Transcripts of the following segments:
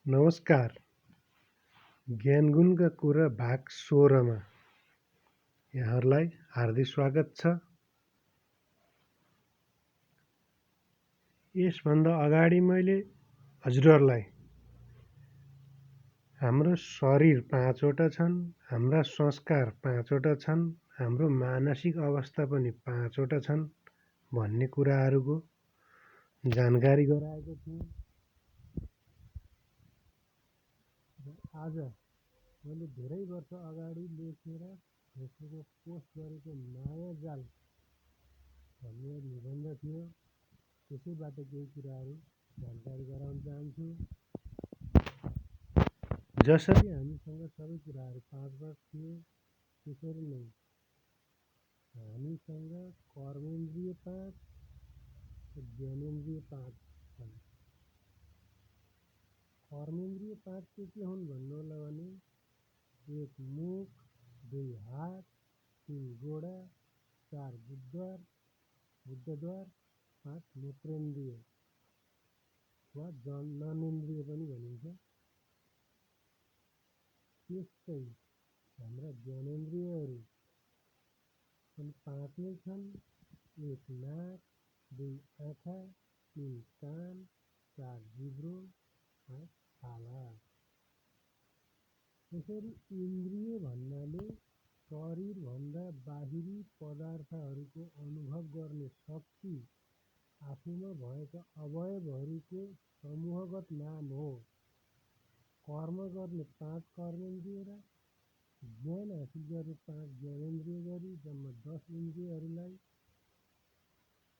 नमस्कार। ज्ञानगुणका कुरा भाग 16 मा यहाँहरूलाई हार्दिक स्वागत छ। यसभन्दा अगाडि मैले हजुरहरूलाई हाम्रो शरीर 5 वटा छन्, हाम्रा संस्कार 5 वटा छन्, हाम्रो मानसिक अवस्था पनि 5 वटा छन् भन्ने कुराहरूको जानकारी गराएको थिएँ। आज मैले धेरै वर्ष अगाडि लेखेर फेसबुकमा पोस्ट गरेको मायाजाल भन्ने निबन्ध थियो। त्यसैबाट केही कुराहरू जानकारी गराउन चाहन्छु। जसरी हामीसँग सबै कुराहरू 5 थिए, त्यसरी नै हामीसँग कर्मेन्द्रिय 5 र ज्ञानेन्द्रिय 5 छन्। कर्मेन्द्रिय 5 के हुन् भन्नु होला भने 1 मुख, 2 हात, 3 गोडा, 4 बुद्धद्वार, 5 नेत्रेन्द्रिय वा जननेन्द्रिय पनि भनिन्छ। त्यस्तै हाम्रा ज्ञानेन्द्रियहरू पनि 5 नै छन्। 1 नाक, 2 आँखा, 3 कान, 4 जिब्रो, 5 छाला। यसरी इन्द्रिय भन्नाले शरीरभन्दा बाहिरी पदार्थहरूको अनुभव गर्ने शक्ति, आफूमा भएका अवयवहरूको समूहगत नाम हो। कर्म गर्ने 5 कर्मेन्द्रिय र ज्ञान हासिल गर्ने 5 ज्ञानेन्द्रिय गरी जम्मा 10 इन्द्रियहरूलाई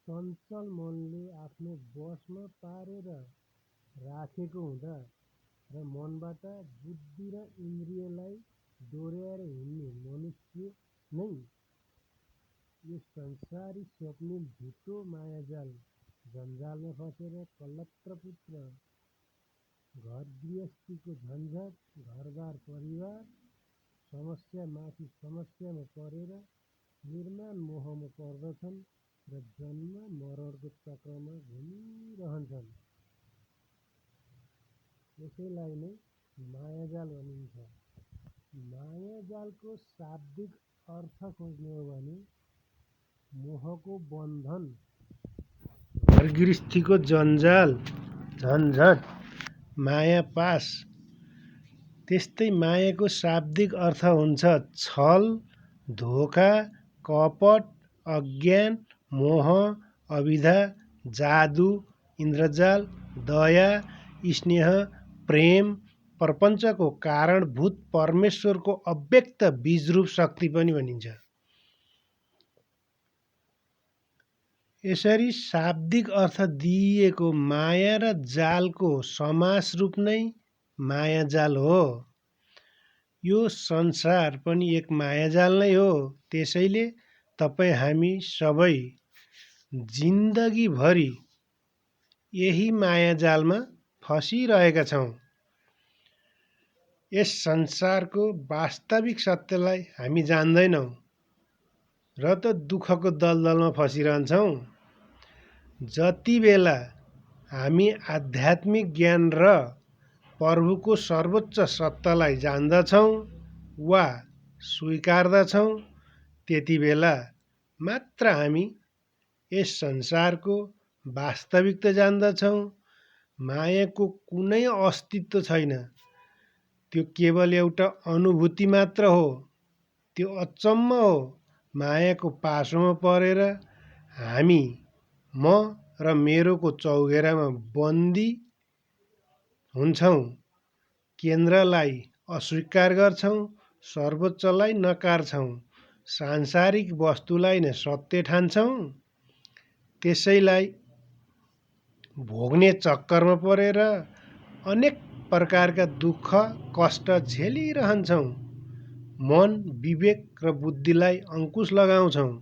चञ्चल मनले आफ्नो वशमा पारेर राखेको हुँदा र मनबाट बुद्धि र इन्द्रियलाई डोर्याएर हिँड्ने मनुष्य नै यो संसारी स्वप्निल झुटो मायाजाल जन्जालमा फसेर कलत्र पुत्र, घर गृहस्थीको झन्झट, घरबार परिवार समस्या माथि समस्यामा परेर निर्माण मोहमा पर्दछन् र जन्म मरणको चक्रमा घुमिरहन्छन्। यसैलाई नै मायाजाल भनिन्छ। मायाजालको शाब्दिक अर्थ खोज्ने हो भने मोहको बन्धन, घर गृहस्थीको जन्जाल झन्झट, माया पास। त्यस्तै मायाको शाब्दिक अर्थ हुन्छ छल, धोका, कपट, अज्ञान, मोह, अविद्या, जादु, इन्द्रजाल, दया, स्नेह, प्रेम, प्रपञ्चको कारणभूत परमेश्वरको अव्यक्त बीजरूप शक्ति पनि भनिन्छ। यसरी शाब्दिक अर्थ दिइएको माया र जालको समास रूप नै मायाजाल हो। यो संसार पनि एक मायाजाल नै हो। त्यसैले तपाईँ हामी सबै जिन्दगीभरि यही मायाजालमा फसिरहेका छौँ। यस संसारको वास्तविक सत्यलाई हामी जान्दैनौँ र त दुःखको दलदलमा फसिरहन्छौँ। जति बेला हामी आध्यात्मिक ज्ञान र प्रभुको सर्वोच्च सत्तालाई जान्दछौँ वा स्वीकार्दछौँ, त्यति बेला मात्र हामी यस संसारको वास्तविकता जान्दछौँ। मायाको कुनै अस्तित्व छैन। त्यो केवल एउटा अनुभूति मात्र हो। त्यो अचम्म हो। मायाको पासोमा परेर हामी म र मेरोको चौघेरामा बन्दी हुन्छौँ। केन्द्रलाई अस्वीकार गर्छौँ, सर्वोच्चलाई नकार्छौँ, सांसारिक वस्तुलाई नै सत्य ठान्छौँ। त्यसैलाई भोग्ने चक्करमा परेर अनेक प्रकारका दुःख कष्ट झेलिरहन्छौँ। मन, विवेक र बुद्धिलाई अङ्कुश लगाउँछौँ।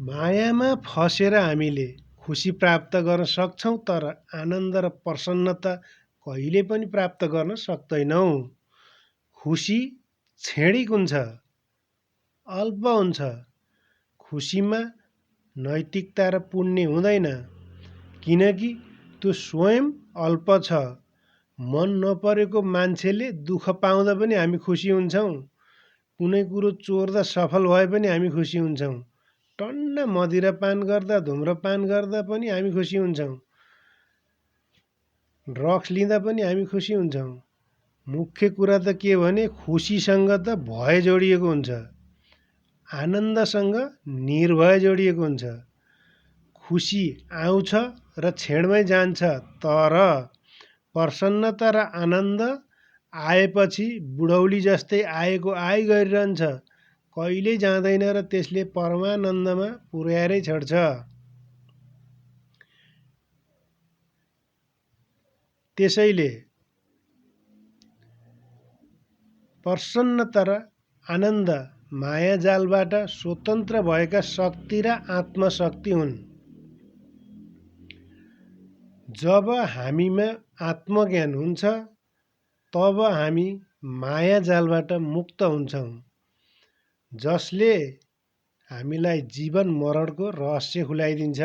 मायामा फसेर हामीले खुसी प्राप्त गर्न सक्छौँ, तर आनन्द र प्रसन्नता कहिले पनि प्राप्त गर्न सक्दैनौँ। खुसी क्षणिक हुन्छ, अल्प हुन्छ। खुसीमा नैतिकता र पुण्य हुँदैन, किनकि त्यो स्वयं अल्प छ। मन नपरेको मान्छेले दुःख पाउँदा पनि हामी खुसी हुन्छौँ। कुनै कुरो चोर्दा सफल भए पनि हामी खुसी हुन्छौँ। टन्न मदिरापान गर्दा धुम्रपान गर्दा पनि हामी खुसी हुन्छौँ। ड्रग्स लिँदा पनि हामी खुसी हुन्छौँ। मुख्य कुरा त के भने खुसीसँग त भय जोडिएको हुन्छ, आनन्दसँग निर्भय जोडिएको हुन्छ। खुसी आउँछ र क्षणमै जान्छ, तर प्रसन्नता र आनन्द आएपछि बुढौली जस्तै आएको आइ गरिरहन्छ, कहिल्यै जाँदैन र त्यसले परमानन्दमा पुर्याएरै छोड्छ। त्यसैले प्रसन्नता र आनन्द मायाजालबाट स्वतन्त्र भएका शक्ति र आत्मशक्ति हुन्। जब हामीमा आत्मज्ञान हुन्छ तब हामी मायाजालबाट मुक्त हुन्छौँ, जसले हामीलाई जीवन मरणको रहस्य खुलाइदिन्छ,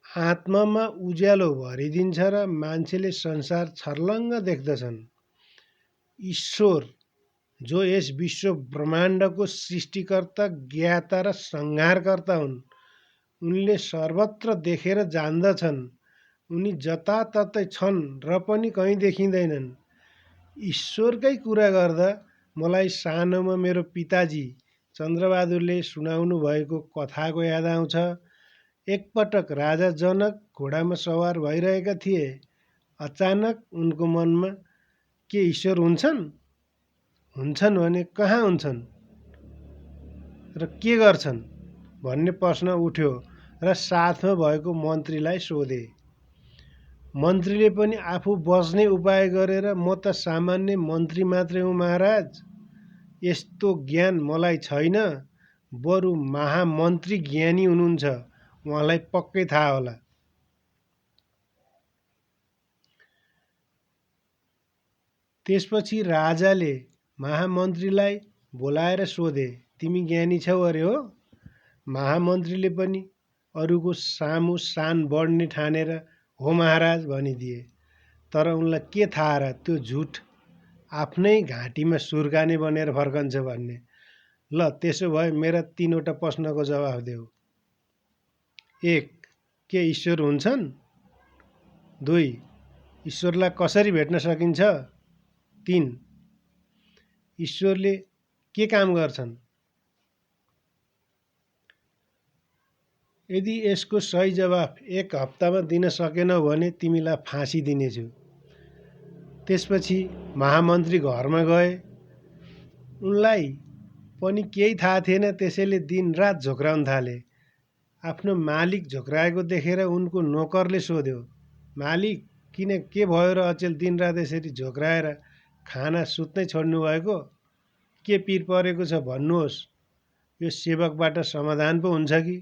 आत्मामा उज्यालो भरिदिन्छ र मान्छेले संसार छर्लङ्ग देख्दछन्। ईश्वर जो यस विश्व ब्रह्माण्डको सृष्टिकर्ता, ज्ञाता र संहारकर्ता हुन्, उनले सर्वत्र देखेर जान्दछन्। उनी जताततै छन् र पनि कहीँ देखिँदैनन्। ईश्वरकै कुरा गर्दा मलाई सानोमा मेरो पिताजी चन्द्रबहादुरले सुनाउनु भएको कथाको याद आउँछ। एकपटक राजा जनक घोडामा सवार भइरहेका थिए। अचानक उनको मनमा के ईश्वर हुन्छन्? हुन्छन् भने कहाँ हुन्छन् र के गर्छन् भन्ने प्रश्न उठ्यो र साथमा भएको मन्त्रीलाई सोधे। मन्त्रीले पनि आफू बच्ने उपाय गरेर म त सामान्य मन्त्री मात्रै हुँ महाराज, यस्तो ज्ञान मलाई छैन, बरु महामन्त्री ज्ञानी हुनुहुन्छ, उहाँलाई पक्कै थाहा होला। त्यसपछि राजाले महामन्त्रीलाई बोलाएर सोधे, तिमी ज्ञानी छौ अरे हो? महामन्त्रीले पनि अरूको सामु सान बढ्ने ठानेर हो महाराज भनिदिए। तर उनलाई के थाहा र त्यो झुट आफ्नै घाँटीमा सुर्काने बनेर फर्कन्छ भन्ने। ल त्यसो भए मेरा 3वटा प्रश्नको जवाफ देऊ। 1. के ईश्वर हुन्छन्? 2. ईश्वरलाई कसरी भेट्न सकिन्छ? 3. ईश्वरले के काम गर्छन्? यदि यसको सही जवाफ 1 हप्तामा दिन सकेनौ भने तिमीलाई फाँसी दिनेछु। त्यसपछि महामन्त्री घरमा गए। उनलाई पनि केही थाहा थिएन, त्यसैले दिनरात झोक्राउन थाले। आफ्नो मालिक झोक्राएको देखेर उनको नोकरले सोध्यो, मालिक किन के भयो र अचेल दिनरात यसरी झोक्राएर खाना सुत्नै छोड्नु भएको? के पिर परेको छ भन्नुहोस्, यो सेवकबाट समाधान पो हुन्छ कि?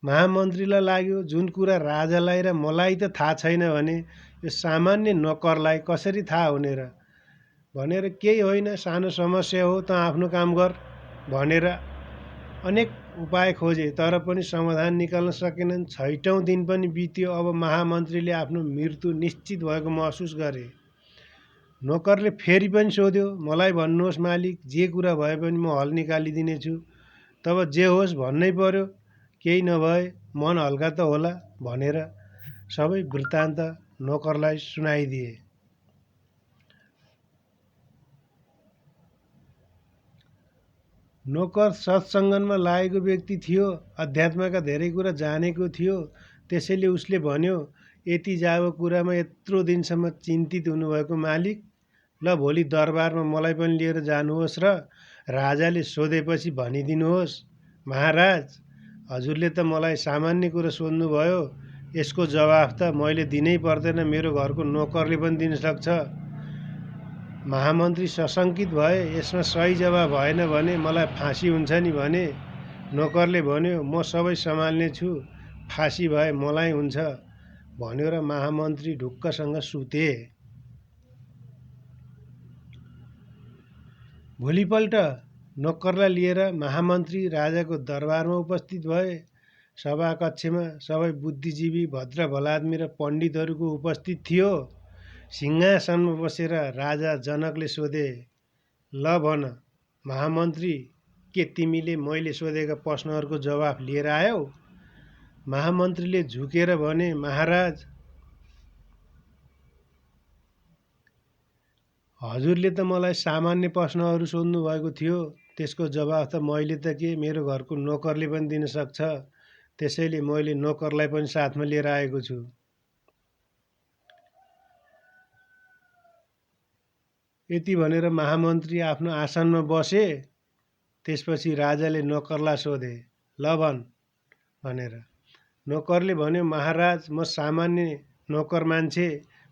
महामन्त्रीलाई लाग्यो जुन कुरा राजालाई र मलाई त थाहा छैन भने यो सामान्य नोकरलाई कसरी थाहा हुने र भनेर, केही होइन, सानो समस्या हो, त आफ्नो काम गर भनेर अनेक उपाय खोजे, तर पनि समाधान निकाल्न सकेनन्। 6औं दिन पनि बित्यो। अब महामन्त्रीले आफ्नो मृत्यु निश्चित भएको महसुस गरे। नोकरले फेरि पनि सोध्यो, मलाई भन्नुहोस् मालिक, जे कुरा भए पनि म हल निकालिदिनेछु। तब जे होस् भन्नै पर्यो, केही नभए मन हल्का त होला भनेर सबै वृत्तान्त नोकरलाई सुनाइदिए। नोकर सत्सङ्गमा लागेको व्यक्ति थियो, अध्यात्मका धेरै कुरा जानेको थियो। त्यसैले उसले भन्यो, यति जाब कुरामा यत्रो दिनसम्म चिन्तित हुनुभएको मालिक, ल भोलि दरबारमा मलाई पनि लिएर जानुहोस् र राजाले सोधेपछि भनिदिनुहोस्, महाराज, हजुरले त मलाई सामान्य कुरा सोध्नुभयो, यसको जवाफ त मैले दिनै पर्दैन, मेरो घरको नोकरले पनि दिन सक्छ। महामन्त्री सशङ्कित भए, यसमा सही जवाफ भएन भने मलाई फाँसी हुन्छ नि भने। नोकरले भन्यो, म सबै सम्हाल्ने छु, फाँसी भए मलाई हुन्छ भन्यो र महामन्त्री ढुक्कसँग सुते। भोलिपल्ट नोकरलाई लिएर महामन्त्री राजाको दरबारमा उपस्थित भए। सभाकक्षमा सबै बुद्धिजीवी भद्र भलादमी र पण्डितहरूको उपस्थित थियो। सिंहासनमा बसेर राजा जनकले सोधे, ल भन महामन्त्री, के तिमीले मैले सोधेका प्रश्नहरूको जवाफ लिएर आयौ? महामन्त्रीले झुकेर भने, महाराज, हजुरले त मलाई सामान्य प्रश्नहरू सोध्नु भएको थियो। त्यसको जवाफ त मैले त के, मेरो घरको नोकरले पनि दिन सक्छ। त्यसैले मैले नोकरलाई पनि साथमा लिएर आएको छु। यति भनेर महामन्त्री आफ्नो आसनमा बसे। त्यसपछि राजाले नोकरलाई सोधे, ल भन भनेर। नोकरले भन्यो, महाराज, म सामान्य नोकर मान्छे,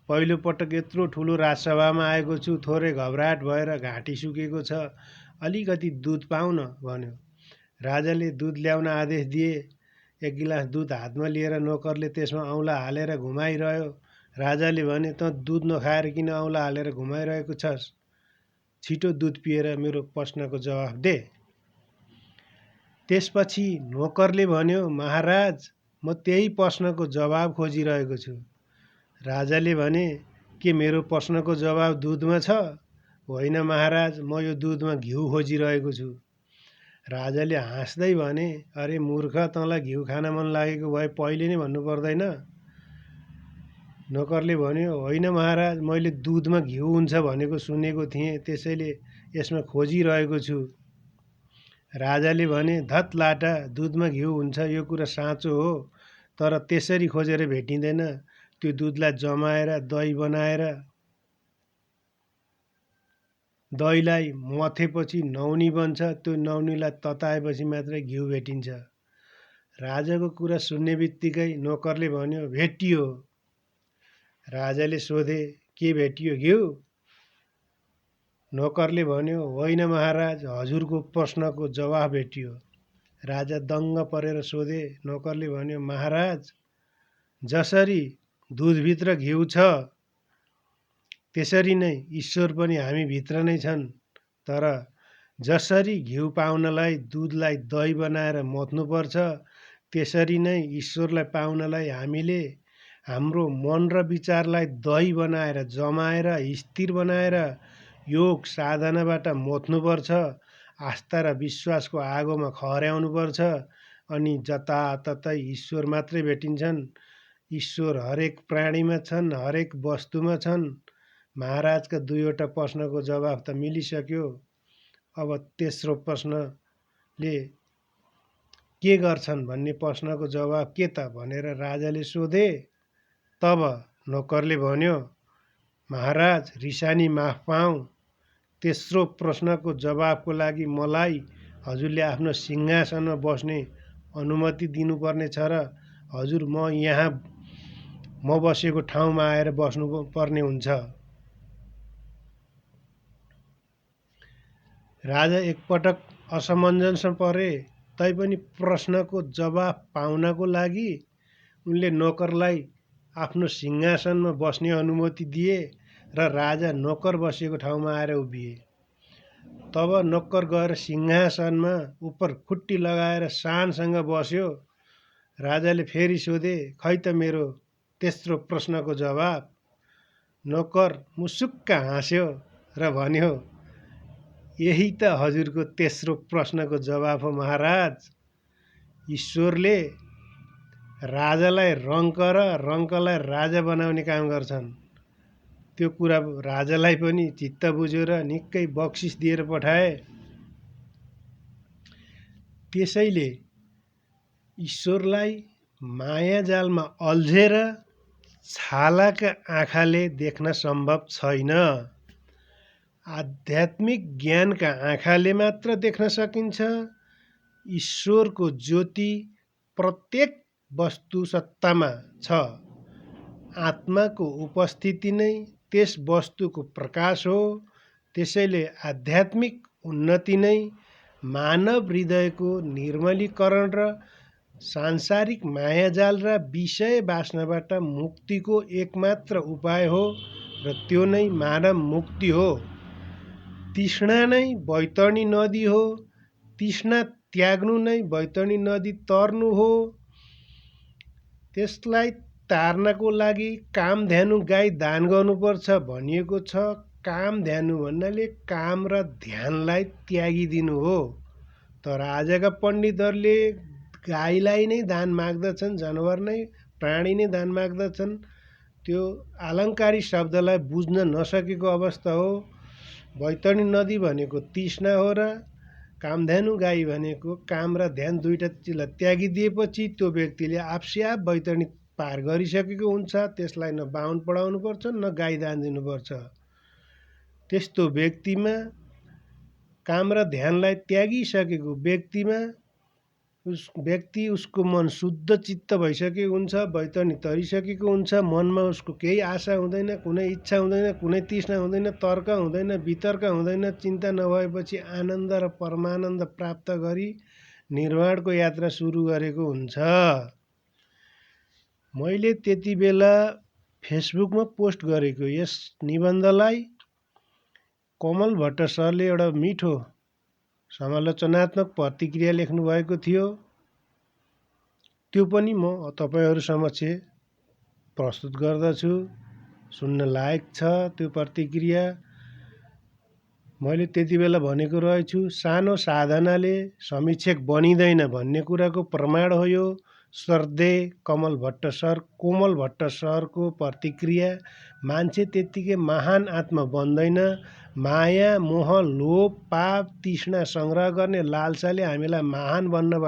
पहिलोपटक यत्रो ठुलो राजसभामा आएको छु। थोरै घबराहट भएर घाँटी सुकेको छ। अलिकति दुध पाउन भन्यो। राजाले दुध ल्याउन आदेश दिए। एक गिलास दुध हातमा लिएर नोकरले त्यसमा औँला हालेर घुमाइरह्यो। राजाले भने, त दुध नखाएर किन औँला हालेर घुमाइरहेको छस्? छिटो दुध पिएर मेरो प्रश्नको जवाफ दे। त्यसपछि नोकरले भन्यो, महाराज, म त्यही प्रश्नको जवाब खोजिरहेको छु। राजाले भने, के मेरो प्रश्नको जवाब दुधमा छ? होइन महाराज, म यो दुधमा घिउ खोजिरहेको छु। राजाले हाँस्दै भने, अरे मूर्ख, तँलाई घिउ खान मन लागेको भए पहिले नै भन्नु पर्दैन? नोकरले भन्यो, होइन महाराज, मैले दुधमा घिउ हुन्छ भनेको सुनेको थिएँ, त्यसैले यसमा खोजिरहेको छु। राजाले भने, धत लाटा, दुधमा घिउ हुन्छ यो कुरा साँचो हो, तर त्यसरी खोजेर भेटिँदैन। त्यो दुधलाई जमाएर दही बनाएर दहीलाई मथेपछि नौनी बन्छ। त्यो नौनीलाई तताएपछि मात्रै घिउ भेटिन्छ। राजाको कुरा सुन्ने बित्तिकै नोकरले भन्यो, भेटियो। राजाले सोधे, के भेटियो, घिउ? नोकरले भन्यो, होइन महाराज, हजुरको प्रश्नको जवाफ भेटियो। राजा दङ्ग परेर सोधे। नोकरले भन्यो, महाराज, जसरी दुधभित्र घिउ छ त्यसरी नै ईश्वर पनि हामीभित्र नै छन्। तर जसरी घिउ पाउनलाई दुधलाई दही बनाएर मथ्नुपर्छ, त्यसरी नै ईश्वरलाई पाउनलाई हामीले हाम्रो मन र विचारलाई दही बनाएर जमाएर स्थिर बनाएर योग साधनाबाट मथ्नुपर्छ। आस्था र विश्वासको आगोमा खर्याउनुपर्छ। अनि जताततै ईश्वर मात्रै भेटिन्छन्। ईश्वर हरेक प्राणीमा छन्, हरेक वस्तुमा छन्। महाराजका दुईवटा प्रश्नको जवाफ त मिलिसक्यो। अब तेस्रो प्रश्नले के गर्छन् भन्ने प्रश्नको जवाफ के त भनेर राजाले सोधे। तब नोकरले भन्यो, महाराज, रिसानी माफ पाऊँ। तेस्रो प्रश्नको जवाफको लागि मलाई हजुरले आफ्नो सिंहासनमा बस्ने अनुमति दिनुपर्ने छ र हजुर म बसेको ठाउँमा आएर बस्नुपर्ने हुन्छ। राजा एकपटक असमञ्जसमा परे। तैपनि प्रश्नको जवाफ पाउनको लागि उनले नोकरलाई आफ्नो सिंहासनमा बस्ने अनुमति दिए र राजा नोकर बसेको ठाउँमा आएर उभिए। तब नोकर गएर सिंहासनमा उप खुट्टी लगाएर शानसँग बस्यो। राजाले फेरि सोधे, खै त मेरो तेस्रो प्रश्नको जवाफ? नोकर मुसुक्क हाँस्यो र भन्यो, यही त हजुरको तेस्रो प्रश्नको जवाफ हो महाराज। ईश्वरले राजालाई रङ्क र रङ्कलाई राजा बनाउने काम गर्छन्। त्यो कुरा राजालाई पनि चित्त बुझ्यो र निकै बक्सिस दिएर पठाए। त्यसैले ईश्वरलाई मायाजालमा अल्झेर छालाका आँखाले देख्न सम्भव छैन। आध्यात्मिक ज्ञानका आँखाले मात्र देख्न सकिन्छ। ईश्वरको ज्योति प्रत्येक वस्तु सत्तामा छ। आत्माको उपस्थिति नै त्यस वस्तुको प्रकाश हो। त्यसैले आध्यात्मिक उन्नति नै मानव हृदयको निर्मलीकरण र सांसारिक मायाजाल र विषय वासनाबाट मुक्तिको एकमात्र उपाय हो र त्यो नै मानव मुक्ति हो। तृष्णा नै बैतरणी नदी हो। तृष्णा त्याग्नु नै बैतरणी नदी तर्नु हो। त्यसलाई तार्नको लागि कामधेनु गाई दान गर्नुपर्छ भनिएको छ। कामधेनु भन्नाले काम र ध्यानलाई त्यागिदिनु हो। तर आजका पण्डितहरूले गाईलाई नै दान माग्दछन्, जनावर नै, प्राणी नै दान माग्दछन्। त्यो आलङ्कारिक शब्दलाई बुझ्न नसकेको अवस्था हो। बैतरणी नदी भनेको तृष्णा हो र कामधेनु गाई भनेको काम र ध्यान दुईटा चिजलाई त्यागिदिएपछि त्यो व्यक्तिले आफै बैतरणी पार गरिसकेको हुन्छ। त्यसलाई न बाहुन पढाउनु पर्छ न गाई दान दिनुपर्छ। त्यस्तो व्यक्तिमा, काम र ध्यानलाई त्यागिसकेको व्यक्ति उसको मन शुद्ध चित्त भइसकेको हुन्छ, बैतरणी तरिसकेको हुन्छ। मनमा उसको केही आशा हुँदैन, कुनै इच्छा हुँदैन, कुनै तृष्णा हुँदैन, तर्क हुँदैन, वितर्क हुँदैन। चिन्ता नभएपछि आनन्द र परमानन्द प्राप्त गरी निर्वाणको यात्रा सुरु गरेको हुन्छ। मैले त्यति बेला फेसबुकमा पोस्ट गरेको यस निबन्धलाई कमल भट्ट सरले एउटा मिठो समालोचनात्मक प्रतिक्रिया लेख्नु भएको थियो। त्यो पनि म तपाईहरु समक्ष प्रस्तुत गर्दछु। सुन्न लायक छ त्यो प्रतिक्रिया। मैले त्यति बेला भनेको रहेछु, सानो साधनाले समीक्षक बनिँदैन भन्ने कुराको प्रमाण हो यो। श्रद्धेय कोमल भट्ट सरको प्रतिक्रिया। मान्छे त्यत्तिकै महान आत्मा बन्दैन। माया, मोह, लोभ, पाप, तृष्णा संग्रह गर्ने लालसाले हामीलाई महान बन्न